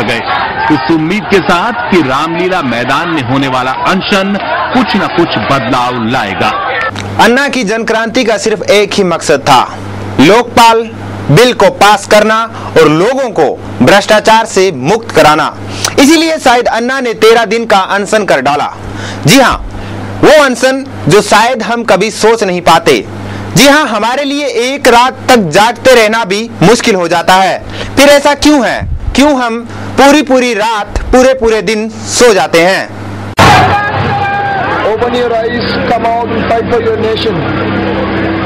गए, इस उम्मीद के साथ कि रामलीला मैदान में होने वाला अनशन कुछ न कुछ बदलाव लाएगा। अन्ना की जन क्रांति का सिर्फ एक ही मकसद था, लोकपाल बिल को पास करना और लोगों को भ्रष्टाचार से मुक्त कराना। इसीलिए शायद अन्ना ने 13 दिन का अनशन कर डाला। जी हाँ, वो अनशन जो शायद हम कभी सोच नहीं पाते। जी हाँ, हमारे लिए एक रात तक जागते रहना भी मुश्किल हो जाता है। फिर ऐसा क्यों है? क्यों हम पूरी रात पूरे दिन सो जाते हैं? Open your eyes, come out and fight for your nation.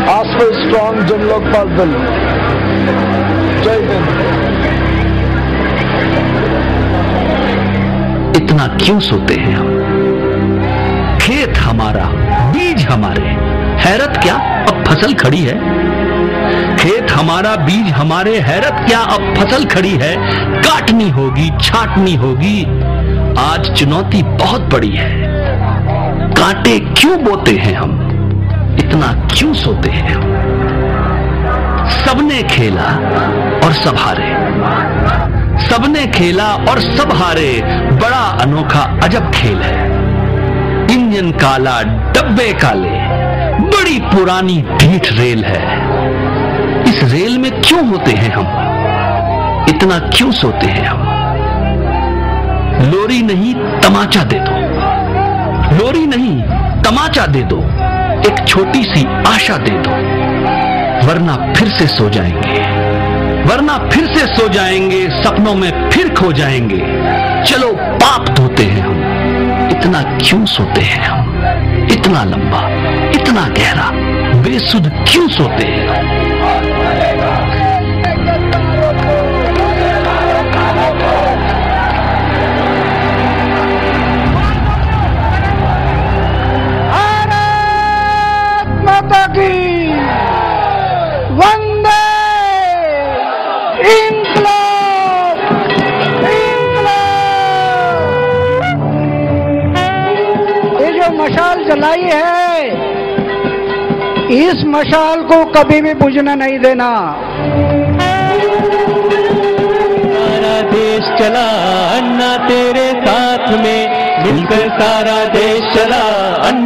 Ask for a strong Jan Lokpal bill. जय हिंद। इतना क्यों सोते हैं हम? खेत हमारा, बीज हमारे, हैरत क्या अब फसल खड़ी है। खेत हमारा, बीज हमारे, हैरत क्या अब फसल खड़ी है। काटनी होगी, छाटनी होगी, आज चुनौती बहुत बड़ी है। कांटे क्यों बोते हैं हम? इतना क्यों सोते हैं हम? सबने खेला और सब हारे, सबने खेला और सब हारे, बड़ा अनोखा अजब खेल है। इंजन काला, डब्बे काले, बड़ी पुरानी ढीठ रेल है। इस रेल में क्यों होते हैं हम? इतना क्यों सोते हैं हम? लोरी नहीं तमाचा दे दो, लोरी नहीं तमाचा दे दो, एक छोटी सी आशा दे दो, वरना फिर से सो जाएंगे, वरना फिर से सो जाएंगे, सपनों में फिर खो जाएंगे। चलो पाप धोते हैं हम। इतना क्यों सोते हैं हम? इतना लंबा, इतना गहरा, बेसुध क्यों सोते हैं हम? वंदे इंकलाब, इंकलाब। ये जो मशाल जलाई है, इस मशाल को कभी भी बुझना नहीं देना। सारा देश चला अन्ना तेरे साथ में, मिलकर सारा देश चला।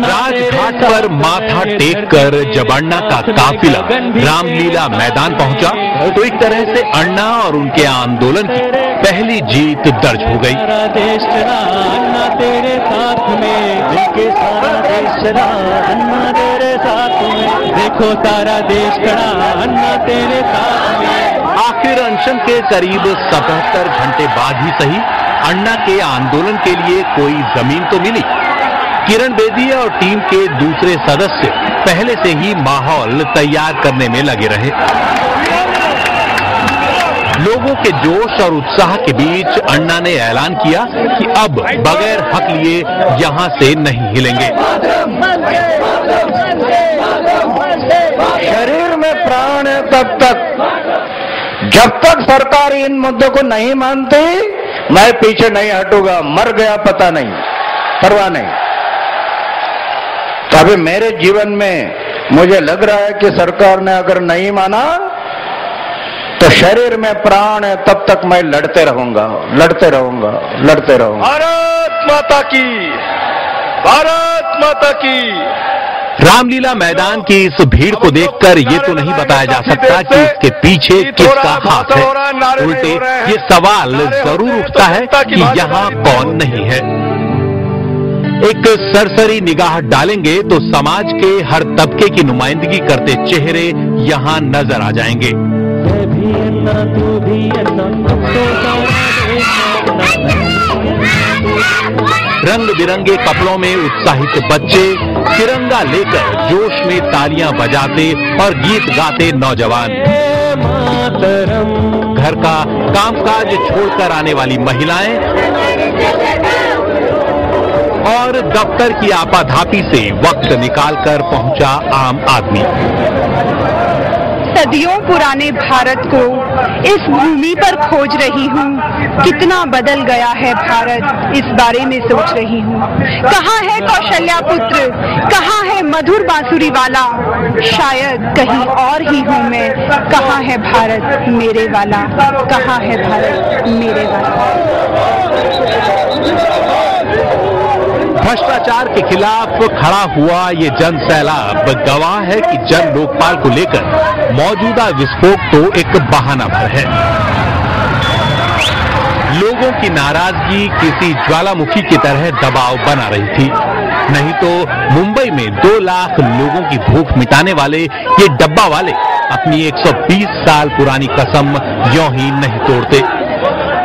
राजघाट पर माथा टेक कर जब अन्ना का काफिला रामलीला मैदान पहुंचा तो एक तरह से अन्ना और उनके आंदोलन की पहली जीत दर्ज हो गई। सारा देश चला अन्ना तेरे साथ में, मिलकर सारा देश चला अन्ना तेरे साथ में, देखो सारा देश खड़ा अन्ना तेरे साथ में। आखिर अनशन के करीब 77 घंटे बाद ही सही अन्ना के आंदोलन के लिए कोई जमीन तो मिली। किरण बेदी और टीम के दूसरे सदस्य पहले से ही माहौल तैयार करने में लगे रहे। लोगों के जोश और उत्साह के बीच अन्ना ने ऐलान किया कि अब बगैर हक लिए यहां से नहीं हिलेंगे। शरीर में प्राण है तब तक, जब तक सरकार इन मुद्दों को नहीं मानती मैं पीछे नहीं हटूंगा। मर गया पता नहीं, परवाह नहीं। तो अभी मेरे जीवन में मुझे लग रहा है कि सरकार ने अगर नहीं माना तो शरीर में प्राण है तब तक मैं लड़ते रहूंगा, लड़ते रहूंगा, लड़ते रहूंगा। भारत माता की, भारत माता की। रामलीला मैदान की इस भीड़ को देखकर ये तो नहीं बताया जा सकता कि इसके पीछे किसका हाथ है। उल्टे ये सवाल जरूर उठता है कि यहाँ कौन नहीं है। एक सरसरी निगाह डालेंगे तो समाज के हर तबके की नुमाइंदगी करते चेहरे यहाँ नजर आ जाएंगे। रंग बिरंगे कपड़ों में उत्साहित बच्चे, तिरंगा लेकर जोश में तालियां बजाते और गीत गाते नौजवान, घर का कामकाज छोड़कर आने वाली महिलाएं और दफ्तर की आपाधापी से वक्त निकालकर पहुंचा आम आदमी। सदियों पुराने भारत को इस भूमि पर खोज रही हूँ। कितना बदल गया है भारत, इस बारे में सोच रही हूँ। कहाँ है कौशल्या पुत्र, कहाँ है मधुर बांसुरी वाला, शायद कहीं और ही हूँ मैं। कहाँ है भारत मेरे वाला, कहाँ है भारत मेरे वाला। भ्रष्टाचार के खिलाफ खड़ा हुआ ये जन सैलाब गवाह है कि जन लोकपाल को लेकर मौजूदा विस्फोट तो एक बहाना भर है। लोगों की नाराजगी किसी ज्वालामुखी की तरह दबाव बना रही थी, नहीं तो मुंबई में 2 लाख लोगों की भूख मिटाने वाले ये डब्बा वाले अपनी 120 साल पुरानी कसम यूं ही नहीं तोड़ते।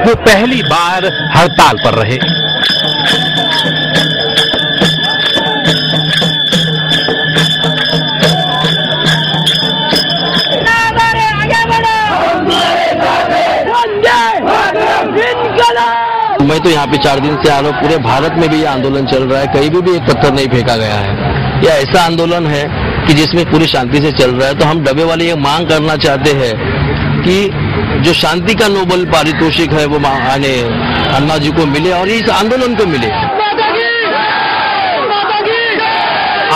वो पहली बार हड़ताल पर रहे। मैं तो यहाँ पे 4 दिन से आ रहा हूँ। पूरे भारत में भी ये आंदोलन चल रहा है, कहीं भी एक पत्थर नहीं फेंका गया है। यह ऐसा आंदोलन है कि जिसमें पूरी शांति से चल रहा है। तो हम डब्बे वाले ये मांग करना चाहते हैं कि जो शांति का नोबेल पारितोषिक है वो अन्ना जी को मिले और इस आंदोलन को मिले।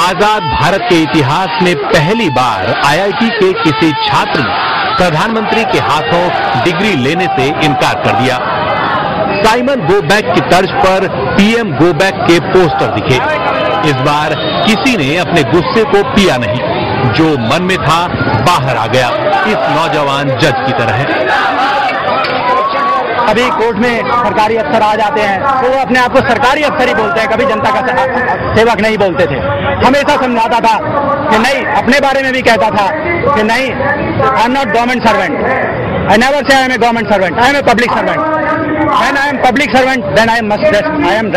आजाद भारत के इतिहास में पहली बार IIT के किसी छात्र ने प्रधानमंत्री के हाथों डिग्री लेने से इनकार कर दिया। साइमन गो बैक की तर्ज पर PM गो बैक के पोस्टर दिखे। इस बार किसी ने अपने गुस्से को पिया नहीं, जो मन में था बाहर आ गया, इस नौजवान जज की तरह। कभी कोर्ट में सरकारी अफसर आ जाते हैं तो वो अपने आप को सरकारी अफसर ही बोलते हैं, कभी जनता का सेवक नहीं बोलते थे। हमेशा समझाता था कि नहीं, अपने बारे में भी कहता था कि नहीं, I am not government servant, I never say I am a government servant, I am a public servant. When I am public servant, then I must rest. I am